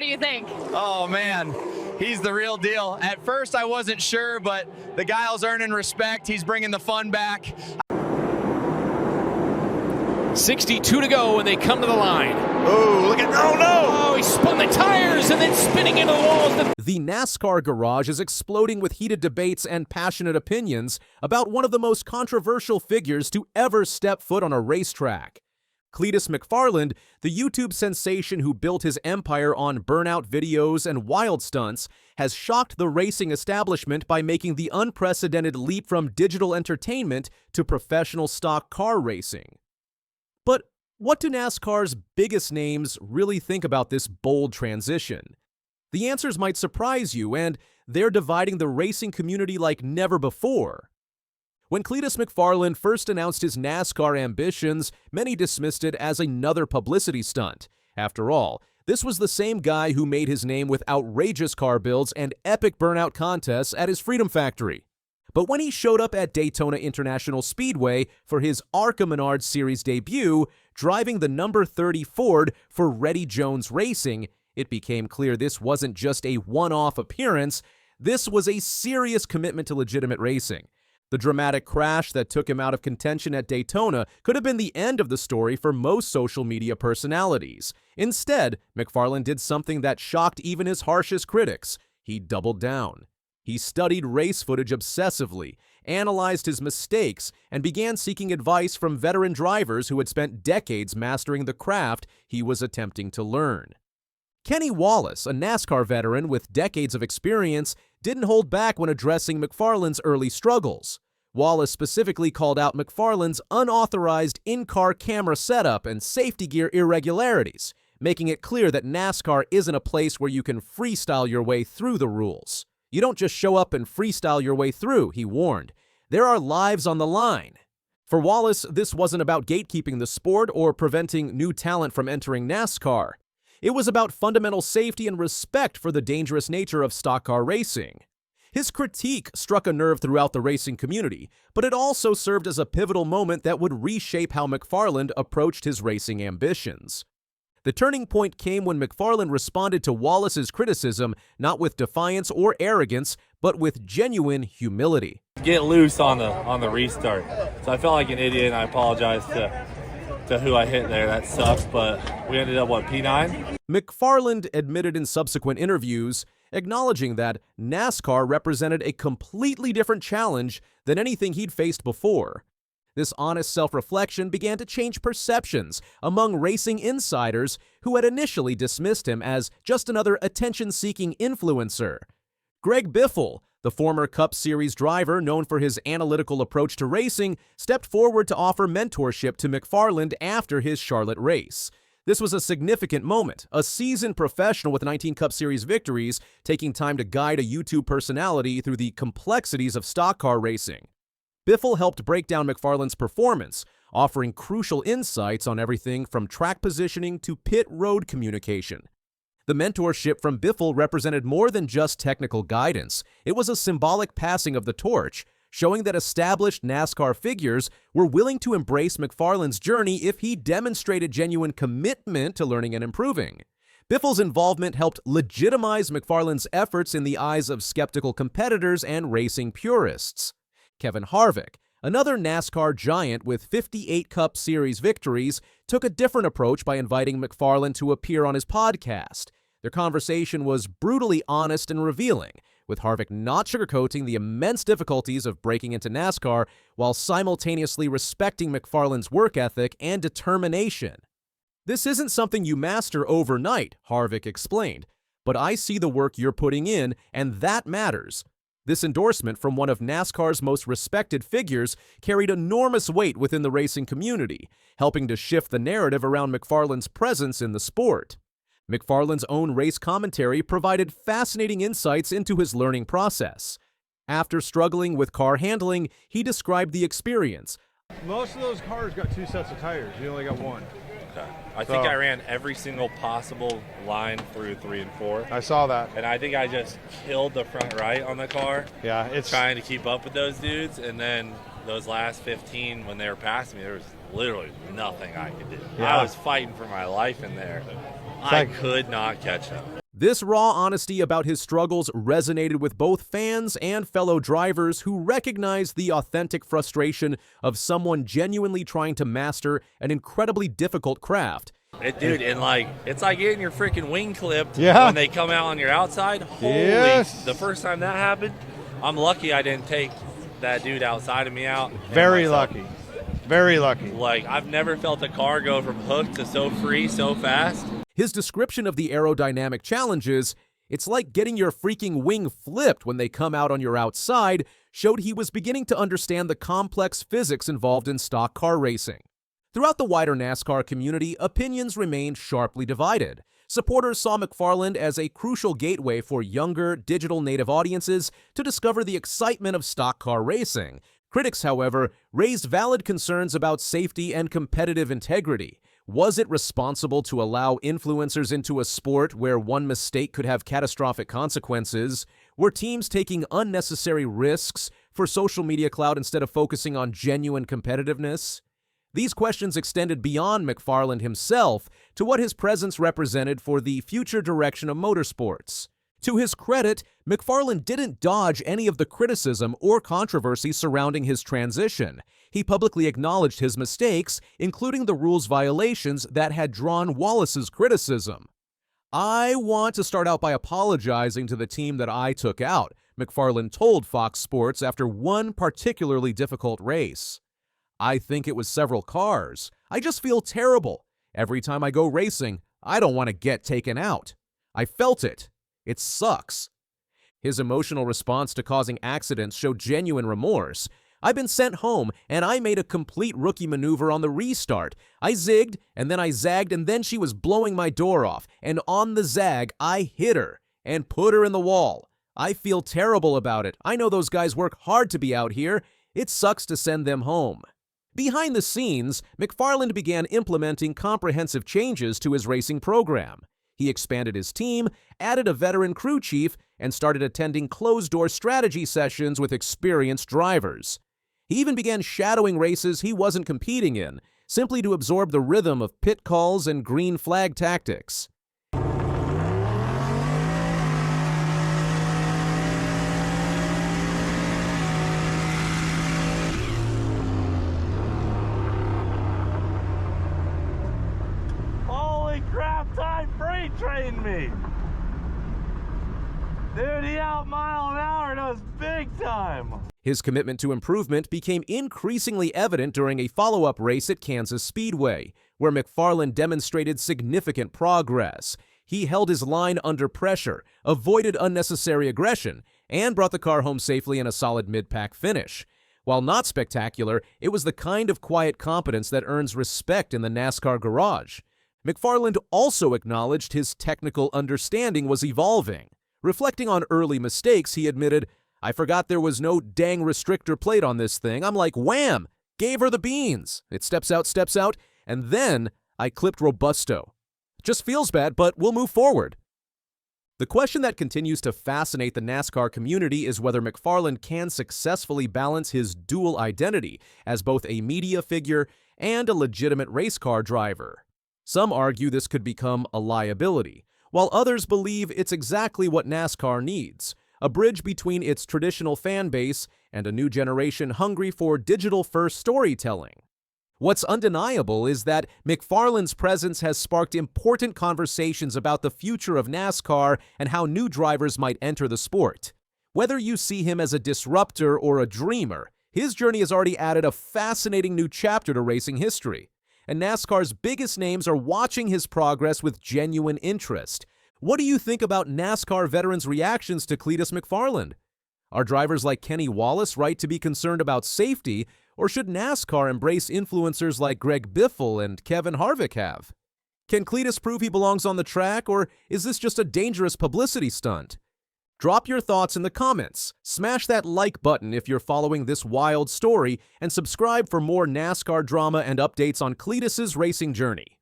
What do you think? Oh, man. He's the real deal. At first, I wasn't sure, but the guy's earning respect. He's bringing the fun back. 62 to go, and they come to the line. Oh, look at, oh no! Oh, he spun the tires and then spinning into the walls. The NASCAR garage is exploding with heated debates and passionate opinions about one of the most controversial figures to ever step foot on a racetrack. Cletus McFarland, the YouTube sensation who built his empire on burnout videos and wild stunts, has shocked the racing establishment by making the unprecedented leap from digital entertainment to professional stock car racing. But what do NASCAR's biggest names really think about this bold transition? The answers might surprise you, and they're dividing the racing community like never before. When Cletus McFarland first announced his NASCAR ambitions, many dismissed it as another publicity stunt. After all, this was the same guy who made his name with outrageous car builds and epic burnout contests at his Freedom Factory. But when he showed up at Daytona International Speedway for his ARCA Menard Series debut, driving the number 30 Ford for Reddy Jones Racing, it became clear this wasn't just a one-off appearance, this was a serious commitment to legitimate racing. The dramatic crash that took him out of contention at Daytona could have been the end of the story for most social media personalities. Instead, McFarland did something that shocked even his harshest critics. He doubled down. He studied race footage obsessively, analyzed his mistakes, and began seeking advice from veteran drivers who had spent decades mastering the craft he was attempting to learn. Kenny Wallace, a NASCAR veteran with decades of experience, didn't hold back when addressing McFarland's early struggles. Wallace specifically called out McFarland's unauthorized in-car camera setup and safety gear irregularities, making it clear that NASCAR isn't a place where you can freestyle your way through the rules. You don't just show up and freestyle your way through, he warned. There are lives on the line. For Wallace, this wasn't about gatekeeping the sport or preventing new talent from entering NASCAR. It was about fundamental safety and respect for the dangerous nature of stock car racing. His critique struck a nerve throughout the racing community, but it also served as a pivotal moment that would reshape how McFarland approached his racing ambitions. The turning point came when McFarland responded to Wallace's criticism not with defiance or arrogance, but with genuine humility. Get loose on the restart. So I felt like an idiot, and I apologize to who I hit there. That sucks, but we ended up, what, P9? McFarland admitted in subsequent interviews, acknowledging that NASCAR represented a completely different challenge than anything he'd faced before. This honest self-reflection began to change perceptions among racing insiders who had initially dismissed him as just another attention-seeking influencer. Greg Biffle, the former Cup Series driver known for his analytical approach to racing, stepped forward to offer mentorship to McFarland after his Charlotte race. This was a significant moment, a seasoned professional with 19 Cup Series victories taking time to guide a YouTube personality through the complexities of stock car racing. Biffle helped break down McFarland's performance, offering crucial insights on everything from track positioning to pit road communication. The mentorship from Biffle represented more than just technical guidance. It was a symbolic passing of the torch, showing that established NASCAR figures were willing to embrace McFarland's journey if he demonstrated genuine commitment to learning and improving. Biffle's involvement helped legitimize McFarland's efforts in the eyes of skeptical competitors and racing purists. Kevin Harvick, another NASCAR giant with 58 Cup Series victories, took a different approach by inviting McFarland to appear on his podcast. Their conversation was brutally honest and revealing, with Harvick not sugarcoating the immense difficulties of breaking into NASCAR while simultaneously respecting McFarland's work ethic and determination. "This isn't something you master overnight," Harvick explained, "but I see the work you're putting in, and that matters." This endorsement from one of NASCAR's most respected figures carried enormous weight within the racing community, helping to shift the narrative around McFarland's presence in the sport. McFarland's own race commentary provided fascinating insights into his learning process. After struggling with car handling, he described the experience. Most of those cars got 2 sets of tires. You only got 1. Okay. I think I ran every single possible line through 3 and 4. I saw that. And I think I just killed the front right on the car. Yeah, it's trying to keep up with those dudes. And then those last 15, when they were passing me, there was literally nothing I could do. Yeah. I was fighting for my life in there. I could not catch up. This raw honesty about his struggles resonated with both fans and fellow drivers who recognized the authentic frustration of someone genuinely trying to master an incredibly difficult craft. Dude, and like, it's like getting your freaking wing clipped Yeah. when they come out on your outside. Holy, Yes. the first time that happened, I'm lucky I didn't take that dude outside of me out. and Very myself. lucky. Very lucky. Like, I've never felt a car go from hook to so free so fast. His description of the aerodynamic challenges, it's like getting your freaking wing flipped when they come out on your outside, showed he was beginning to understand the complex physics involved in stock car racing. Throughout the wider NASCAR community, opinions remained sharply divided. Supporters saw McFarland as a crucial gateway for younger, digital native audiences to discover the excitement of stock car racing. Critics, however, raised valid concerns about safety and competitive integrity. Was it responsible to allow influencers into a sport where one mistake could have catastrophic consequences? Were teams taking unnecessary risks for social media clout instead of focusing on genuine competitiveness? These questions extended beyond McFarland himself to what his presence represented for the future direction of motorsports. To his credit, McFarland didn't dodge any of the criticism or controversy surrounding his transition. He publicly acknowledged his mistakes, including the rules violations that had drawn Wallace's criticism. "I want to start out by apologizing to the team that I took out," McFarland told Fox Sports after one particularly difficult race. "I think it was several cars. I just feel terrible. Every time I go racing, I don't want to get taken out. I felt it. It sucks." His emotional response to causing accidents showed genuine remorse. "I've been sent home, and I made a complete rookie maneuver on the restart. I zigged, and then I zagged, and then she was blowing my door off. And on the zag, I hit her and put her in the wall. I feel terrible about it. I know those guys work hard to be out here. It sucks to send them home." Behind the scenes, McFarland began implementing comprehensive changes to his racing program. He expanded his team, added a veteran crew chief, and started attending closed-door strategy sessions with experienced drivers. He even began shadowing races he wasn't competing in, simply to absorb the rhythm of pit calls and green flag tactics. Holy crap, Ty freight trained me. Dude, he out mile an hour does big time. His commitment to improvement became increasingly evident during a follow-up race at Kansas Speedway, where McFarland demonstrated significant progress. He held his line under pressure, avoided unnecessary aggression, and brought the car home safely in a solid mid-pack finish. While not spectacular, it was the kind of quiet competence that earns respect in the NASCAR garage. McFarland also acknowledged his technical understanding was evolving. Reflecting on early mistakes, he admitted, "I forgot there was no dang restrictor plate on this thing. I'm like, wham! Gave her the beans. It steps out, and then I clipped Robusto. Just feels bad, but we'll move forward." The question that continues to fascinate the NASCAR community is whether McFarland can successfully balance his dual identity as both a media figure and a legitimate race car driver. Some argue this could become a liability, while others believe it's exactly what NASCAR needs, a bridge between its traditional fan base and a new generation hungry for digital-first storytelling. What's undeniable is that McFarland's presence has sparked important conversations about the future of NASCAR and how new drivers might enter the sport. Whether you see him as a disruptor or a dreamer, his journey has already added a fascinating new chapter to racing history. And NASCAR's biggest names are watching his progress with genuine interest. What do you think about NASCAR veterans' reactions to Cletus McFarland? Are drivers like Kenny Wallace right to be concerned about safety, or should NASCAR embrace influencers like Greg Biffle and Kevin Harvick have? Can Cletus prove he belongs on the track, or is this just a dangerous publicity stunt? Drop your thoughts in the comments, smash that like button if you're following this wild story, and subscribe for more NASCAR drama and updates on Cletus's racing journey.